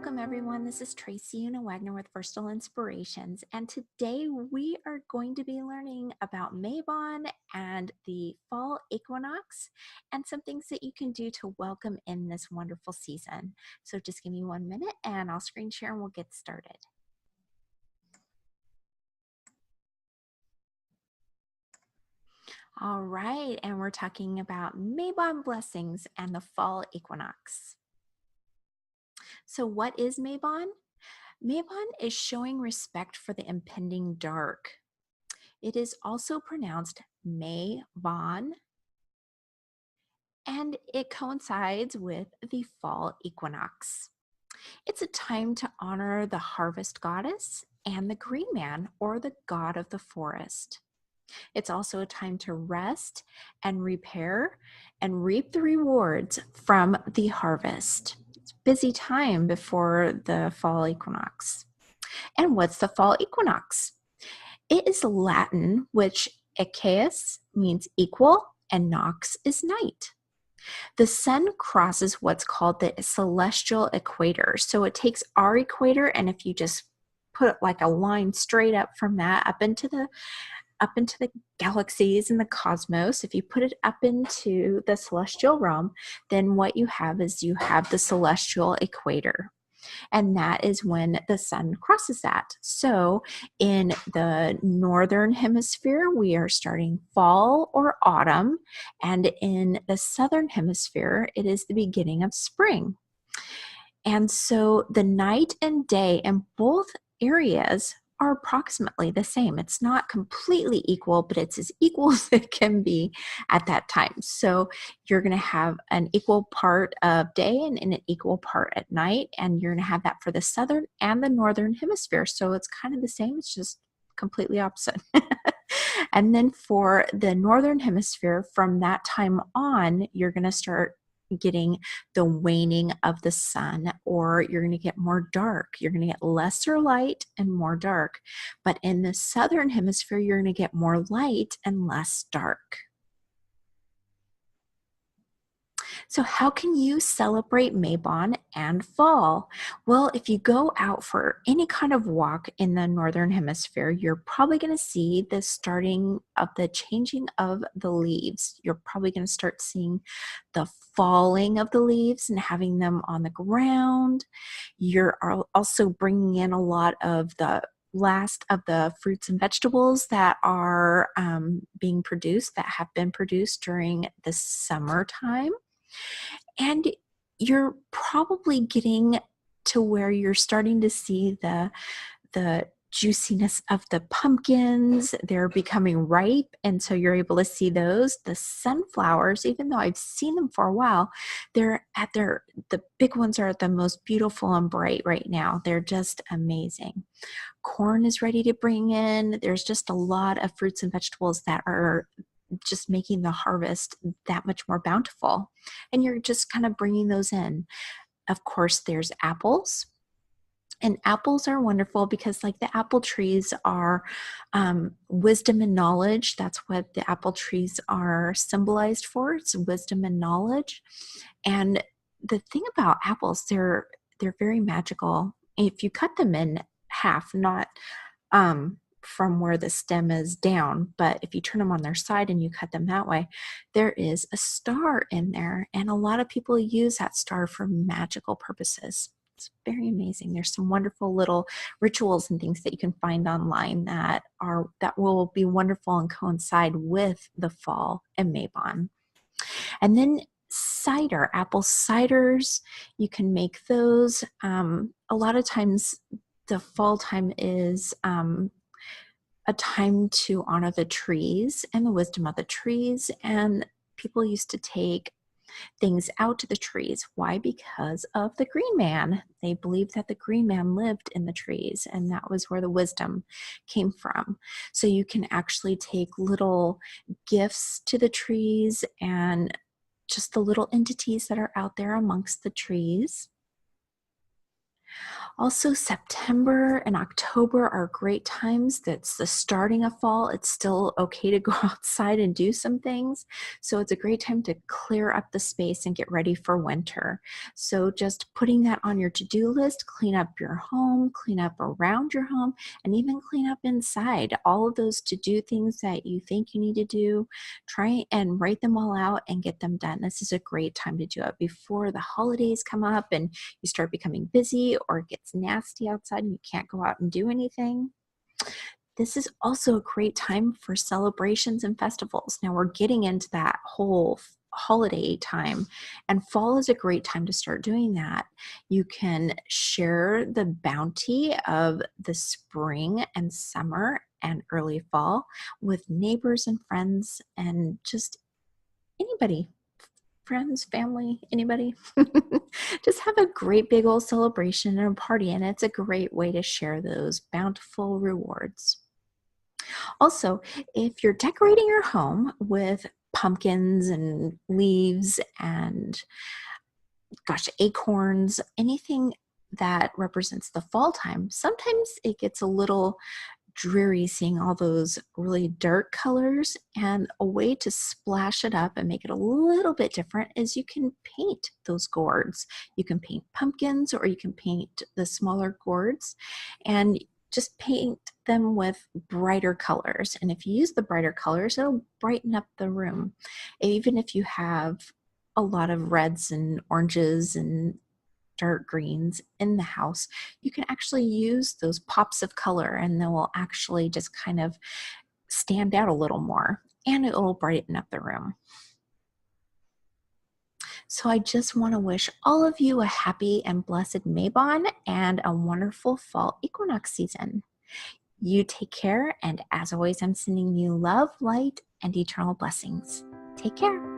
Welcome everyone. This is Tracy Una Wagner with Versatile Inspirations, and today we are going to be learning about Mabon and the fall equinox and some things that you can do to welcome in this wonderful season. So just give me 1 minute and I'll screen share and we'll get started. All right, and we're talking about Mabon blessings and the fall equinox. So what is Mabon? Mabon is showing respect for the impending dark. It is also pronounced Mabon, and it coincides with the fall equinox. It's a time to honor the harvest goddess and the green man, or the god of the forest. It's also a time to rest and repair and reap the rewards from the harvest. It's a busy time before the fall equinox. And what's the fall equinox? It is Latin, which equus means equal and nox is night. The sun crosses what's called the celestial equator. So it takes our equator, and if you just put like a line straight up from that up into the galaxies and the cosmos, if you put it up into the celestial realm, then what you have is you have the celestial equator. And that is when the sun crosses that. So in the northern hemisphere, we are starting fall or autumn. And in the southern hemisphere, it is the beginning of spring. And so the night and day in both areas are approximately the same. It's not completely equal, but it's as equal as it can be at that time. So you're going to have an equal part of day and an equal part at night, and you're going to have that for the southern and the northern hemisphere. So it's kind of the same, it's just completely opposite. And then for the northern hemisphere, from that time on, you're going to start getting the waning of the sun, or you're going to get more dark. You're going to get lesser light and more dark. But in the southern hemisphere, you're going to get more light and less dark. So how can you celebrate Mabon and fall? Well, if you go out for any kind of walk in the northern hemisphere, you're probably going to see the starting of the changing of the leaves. You're probably going to start seeing the falling of the leaves and having them on the ground. You're also bringing in a lot of the last of the fruits and vegetables that are being produced, that have been produced during the summertime. And you're probably getting to where you're starting to see the juiciness of the pumpkins. They're becoming ripe, and so you're able to see those. The sunflowers, even though I've seen them for a while, the big ones are the most beautiful and bright right now. They're just amazing. Corn is ready to bring in. There's just a lot of fruits and vegetables that are just making the harvest that much more bountiful. And you're just kind of bringing those in. Of course, there's apples. And apples are wonderful because, like, the apple trees are wisdom and knowledge. That's what the apple trees are symbolized for. It's wisdom and knowledge. And the thing about apples, they're very magical. If you cut them in half, not from where the stem is down, but if you turn them on their side and you cut them that way, there is a star in there, and a lot of people use that star for magical purposes. It's very amazing. There's some wonderful little rituals and things that you can find online that will be wonderful and coincide with the fall and Mabon. And then cider, apple ciders, you can make those. A lot of times the fall time is a time to honor the trees and the wisdom of the trees. And people used to take things out to the trees. Why? Because of the green man. They believed that the green man lived in the trees, and that was where the wisdom came from. So you can actually take little gifts to the trees and just the little entities that are out there amongst the trees. Also, September and October are great times. That's the starting of fall. It's still okay to go outside and do some things. So it's a great time to clear up the space and get ready for winter. So just putting that on your to-do list, clean up your home, clean up around your home, and even clean up inside. All of those to-do things that you think you need to do, try and write them all out and get them done. This is a great time to do it before the holidays come up and you start becoming busy or it gets nasty outside and you can't go out and do anything. This is also a great time for celebrations and festivals. Now we're getting into that whole holiday time, and fall is a great time to start doing that. You can share the bounty of the spring and summer and early fall with neighbors and friends and just anybody, friends, family, anybody. Just have a great big old celebration and a party, and it's a great way to share those bountiful rewards. Also, if you're decorating your home with pumpkins and leaves and gosh, acorns, anything that represents the fall time, sometimes it gets a little dreary seeing all those really dark colors, and a way to splash it up and make it a little bit different is you can paint those gourds. You can paint pumpkins or you can paint the smaller gourds and just paint them with brighter colors. And if you use the brighter colors, it'll brighten up the room. Even if you have a lot of reds and oranges and dark greens in the house, you can actually use those pops of color and they will actually just kind of stand out a little more and it will brighten up the room. So I just want to wish all of you a happy and blessed Mabon and a wonderful fall equinox season. You take care, and as always, I'm sending you love, light, and eternal blessings. Take care.